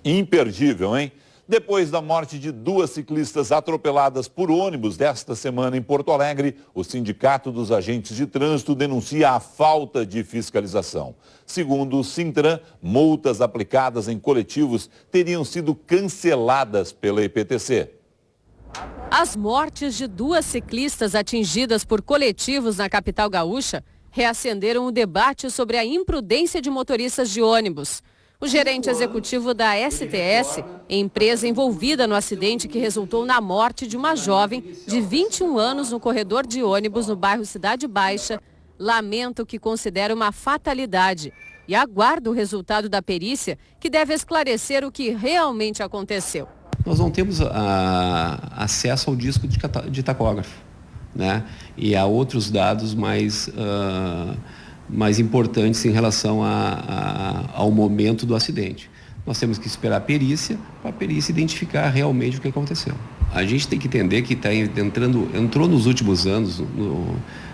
Imperdível, hein? Depois da morte de 2 ciclistas atropeladas por ônibus desta semana em Porto Alegre, o Sindicato dos Agentes de Trânsito denuncia a falta de fiscalização. Segundo o Sintran, multas aplicadas em coletivos teriam sido canceladas pela EPTC. As mortes de 2 ciclistas atingidas por coletivos na capital gaúcha reacenderam o debate sobre a imprudência de motoristas de ônibus. O gerente executivo da STS, empresa envolvida no acidente que resultou na morte de uma jovem de 21 anos no corredor de ônibus no bairro Cidade Baixa, lamenta o que considera uma fatalidade e aguarda o resultado da perícia, que deve esclarecer o que realmente aconteceu. Nós não temos acesso ao disco de tacógrafo, né? E a outros dados mais importantes em relação ao momento do acidente. Nós temos que esperar a perícia, para a perícia identificar realmente o que aconteceu. A gente tem que entender que entrou nos últimos anos,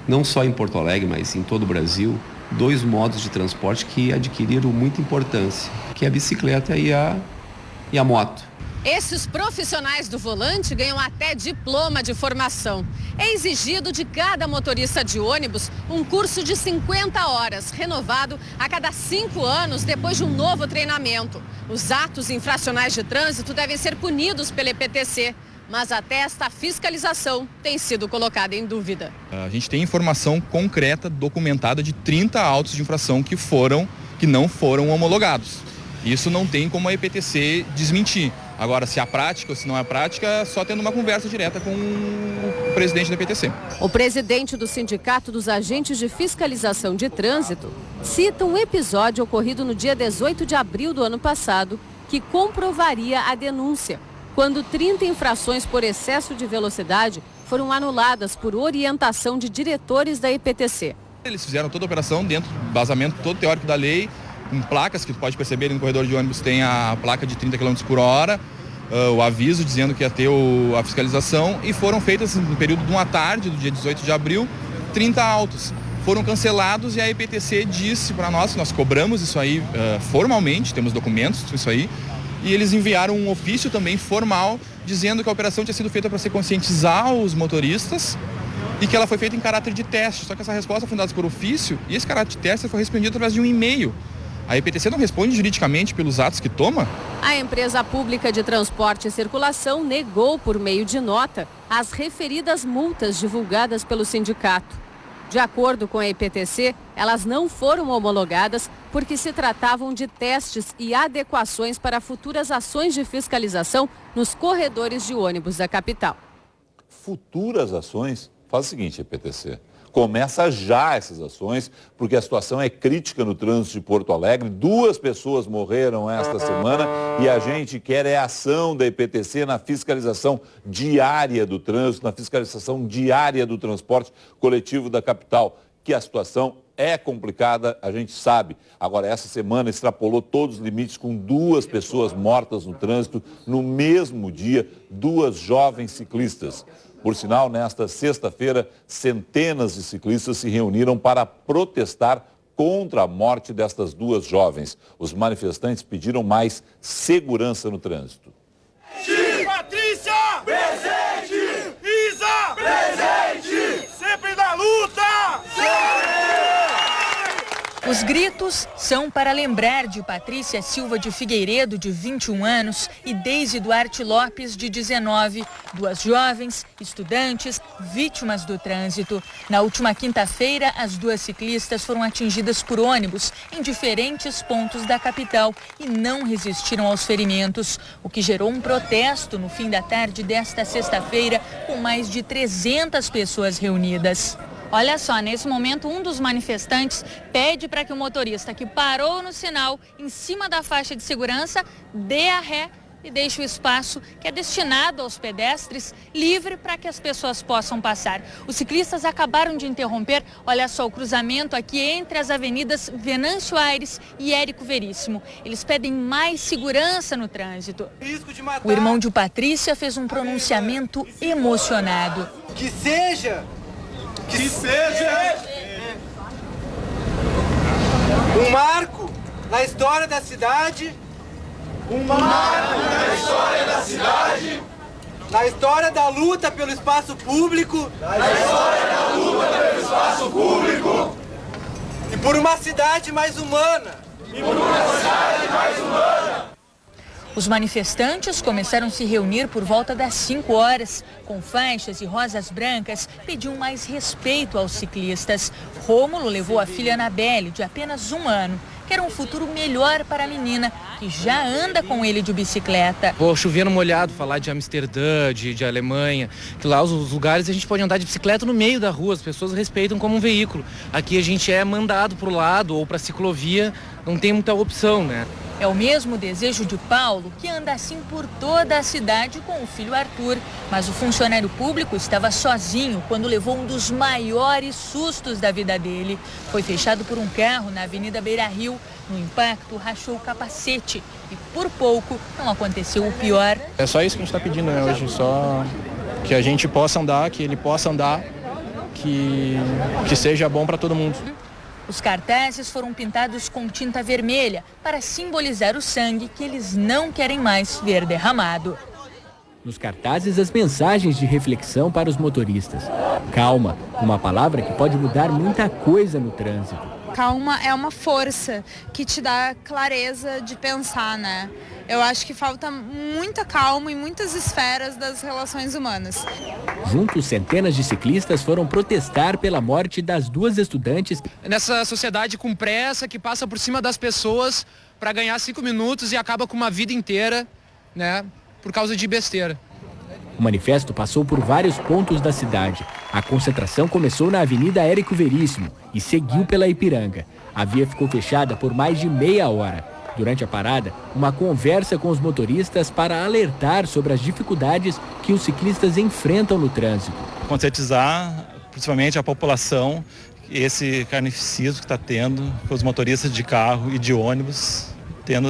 não só em Porto Alegre, mas em todo o Brasil, 2 modos de transporte que adquiriram muita importância, que é a bicicleta e a moto. Esses profissionais do volante ganham até diploma de formação. É exigido de cada motorista de ônibus um curso de 50 horas, renovado a cada 5 anos depois de um novo treinamento. Os atos infracionais de trânsito devem ser punidos pela EPTC, mas até esta fiscalização tem sido colocada em dúvida. A gente tem informação concreta, documentada, de 30 autos de infração que não foram homologados. Isso não tem como a EPTC desmentir. Agora, se é prática ou se não é prática, só tendo uma conversa direta com o presidente da EPTC. O presidente do Sindicato dos Agentes de Fiscalização de Trânsito cita um episódio ocorrido no dia 18 de abril do ano passado, que comprovaria a denúncia, quando 30 infrações por excesso de velocidade foram anuladas por orientação de diretores da EPTC. Eles fizeram toda a operação dentro do vazamento todo teórico da lei, com placas que tu pode perceber no corredor de ônibus tem a placa de 30 km por hora, o aviso dizendo que ia ter a fiscalização, e foram feitas no período de uma tarde, do dia 18 de abril, 30 autos. Foram cancelados e a EPTC disse para nós cobramos isso aí formalmente, temos documentos isso aí, e eles enviaram um ofício também formal dizendo que a operação tinha sido feita para se conscientizar os motoristas e que ela foi feita em caráter de teste. Só que essa resposta foi dada por ofício e esse caráter de teste foi respondido através de um e-mail. A EPTC não responde juridicamente pelos atos que toma? A empresa pública de transporte e circulação negou por meio de nota as referidas multas divulgadas pelo sindicato. De acordo com a EPTC, elas não foram homologadas porque se tratavam de testes e adequações para futuras ações de fiscalização nos corredores de ônibus da capital. Futuras ações? Faz o seguinte, EPTC. Começa já essas ações, porque a situação é crítica no trânsito de Porto Alegre. 2 pessoas morreram esta semana e a gente quer ação da EPTC na fiscalização diária do trânsito, na fiscalização diária do transporte coletivo da capital, que a situação é complicada, a gente sabe. Agora, essa semana extrapolou todos os limites com 2 pessoas mortas no trânsito no mesmo dia, 2 jovens ciclistas. Por sinal, nesta sexta-feira, centenas de ciclistas se reuniram para protestar contra a morte destas 2 jovens. Os manifestantes pediram mais segurança no trânsito. Patrícia! Presente! Isa! Presente! Sempre na luta! Os gritos são para lembrar de Patrícia Silva de Figueiredo, de 21 anos, e Deise Duarte Lopes, de 19, 2 jovens, estudantes, vítimas do trânsito. Na última quinta-feira, as 2 ciclistas foram atingidas por ônibus em diferentes pontos da capital e não resistiram aos ferimentos, o que gerou um protesto no fim da tarde desta sexta-feira, com mais de 300 pessoas reunidas. Olha só, nesse momento um dos manifestantes pede para que o motorista que parou no sinal em cima da faixa de segurança dê a ré e deixe o espaço que é destinado aos pedestres livre para que as pessoas possam passar. Os ciclistas acabaram de interromper, olha só, o cruzamento aqui entre as avenidas Venâncio Aires e Érico Veríssimo. Eles pedem mais segurança no trânsito. O irmão de Patrícia fez um pronunciamento emocionado. Que seja um marco na história da cidade Um marco na história da cidade. Na história da luta pelo espaço público. Na história da luta pelo espaço público. E por uma cidade mais humana. E por uma cidade mais humana. Os manifestantes começaram a se reunir por volta das 5 horas. Com faixas e rosas brancas, pediam mais respeito aos ciclistas. Rômulo levou a filha Anabelle, de apenas 1 ano. Quer um futuro melhor para a menina, que já anda com ele de bicicleta. Vou chover no molhado, falar de Amsterdã, de Alemanha, que lá os lugares a gente pode andar de bicicleta no meio da rua, as pessoas respeitam como um veículo. Aqui a gente é mandado para o lado ou para a ciclovia, não tem muita opção, né? É o mesmo desejo de Paulo, que anda assim por toda a cidade com o filho Arthur. Mas o funcionário público estava sozinho quando levou um dos maiores sustos da vida dele. Foi fechado por um carro na Avenida Beira-Rio. No impacto, rachou o capacete e por pouco não aconteceu o pior. É só isso que a gente está pedindo, né, hoje, só que a gente possa andar, que ele possa andar, que seja bom para todo mundo. Os cartazes foram pintados com tinta vermelha para simbolizar o sangue que eles não querem mais ver derramado. Nos cartazes, as mensagens de reflexão para os motoristas. Calma, uma palavra que pode mudar muita coisa no trânsito. Calma é uma força que te dá clareza de pensar, né? Eu acho que falta muita calma em muitas esferas das relações humanas. Juntos, centenas de ciclistas foram protestar pela morte das 2 estudantes. Nessa sociedade com pressa, que passa por cima das pessoas para ganhar 5 minutos e acaba com uma vida inteira, né, por causa de besteira. O manifesto passou por vários pontos da cidade. A concentração começou na Avenida Érico Veríssimo e seguiu pela Ipiranga. A via ficou fechada por mais de meia hora. Durante a parada, uma conversa com os motoristas para alertar sobre as dificuldades que os ciclistas enfrentam no trânsito. Conscientizar, principalmente a população, esse carnificídio que está tendo com os motoristas de carro e de ônibus,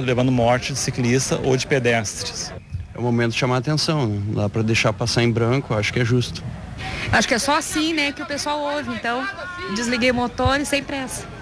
levando morte de ciclista ou de pedestres. É o momento de chamar a atenção, né? Não dá para deixar passar em branco, acho que é justo. Acho que é só assim, né, que o pessoal ouve. Então, desliguei o motor e sem pressa.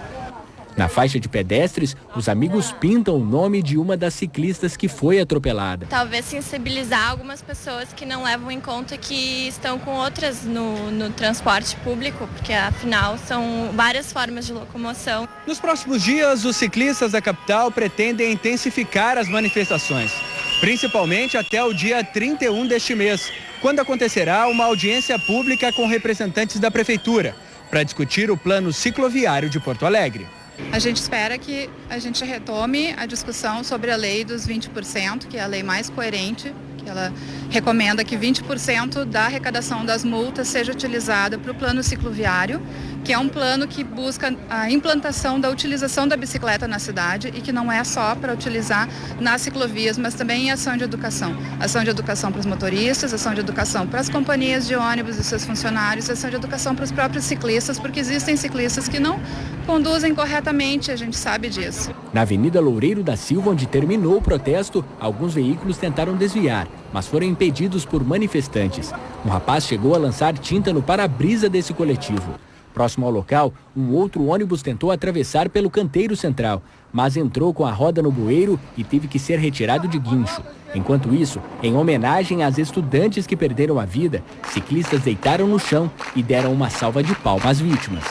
Na faixa de pedestres, os amigos pintam o nome de uma das ciclistas que foi atropelada. Talvez sensibilizar algumas pessoas que não levam em conta que estão com outras no transporte público, porque afinal são várias formas de locomoção. Nos próximos dias, os ciclistas da capital pretendem intensificar as manifestações, principalmente até o dia 31 deste mês, quando acontecerá uma audiência pública com representantes da prefeitura para discutir o plano cicloviário de Porto Alegre. A gente espera que a gente retome a discussão sobre a lei dos 20%, que é a lei mais coerente, que ela recomenda que 20% da arrecadação das multas seja utilizada para o plano cicloviário, que é um plano que busca a implantação da utilização da bicicleta na cidade e que não é só para utilizar nas ciclovias, mas também em ação de educação. Ação de educação para os motoristas, ação de educação para as companhias de ônibus e seus funcionários, ação de educação para os próprios ciclistas, porque existem ciclistas que não conduzem corretamente, a gente sabe disso. Na Avenida Loureiro da Silva, onde terminou o protesto, alguns veículos tentaram desviar, mas foram impedidos por manifestantes. Um rapaz chegou a lançar tinta no para-brisa desse coletivo. Próximo ao local, um outro ônibus tentou atravessar pelo canteiro central, mas entrou com a roda no bueiro e teve que ser retirado de guincho. Enquanto isso, em homenagem às estudantes que perderam a vida, ciclistas deitaram no chão e deram uma salva de palmas às vítimas.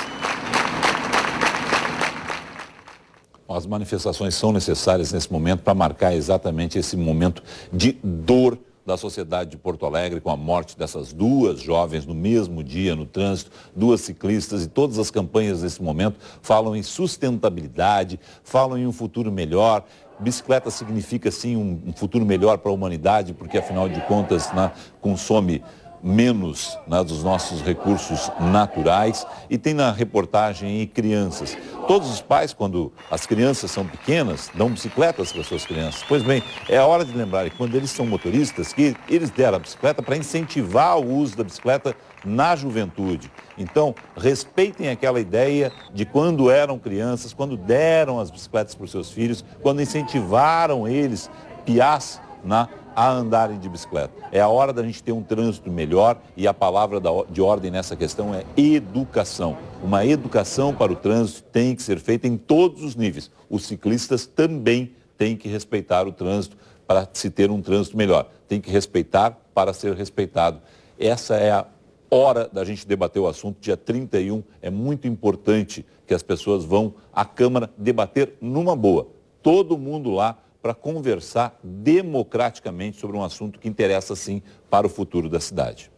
As manifestações são necessárias nesse momento para marcar exatamente esse momento de dor da sociedade de Porto Alegre, com a morte dessas 2 jovens no mesmo dia no trânsito, 2 ciclistas, e todas as campanhas nesse momento falam em sustentabilidade, falam em um futuro melhor. Bicicleta significa sim um futuro melhor para a humanidade, porque afinal de contas, né, consome menos, né, dos nossos recursos naturais. E tem na reportagem aí crianças. Todos os pais, quando as crianças são pequenas, dão bicicletas para suas crianças. Pois bem, é a hora de lembrar que quando eles são motoristas, que eles deram a bicicleta para incentivar o uso da bicicleta na juventude. Então, respeitem aquela ideia de quando eram crianças, quando deram as bicicletas para os seus filhos, quando incentivaram eles, piás, a andarem de bicicleta. É a hora da gente ter um trânsito melhor e a palavra de ordem nessa questão é educação. Uma educação para o trânsito tem que ser feita em todos os níveis. Os ciclistas também tem que respeitar o trânsito para se ter um trânsito melhor. Tem que respeitar para ser respeitado. Essa é a hora da gente debater o assunto. Dia 31 é muito importante que as pessoas vão à Câmara debater numa boa. Todo mundo lá para conversar democraticamente sobre um assunto que interessa, sim, para o futuro da cidade.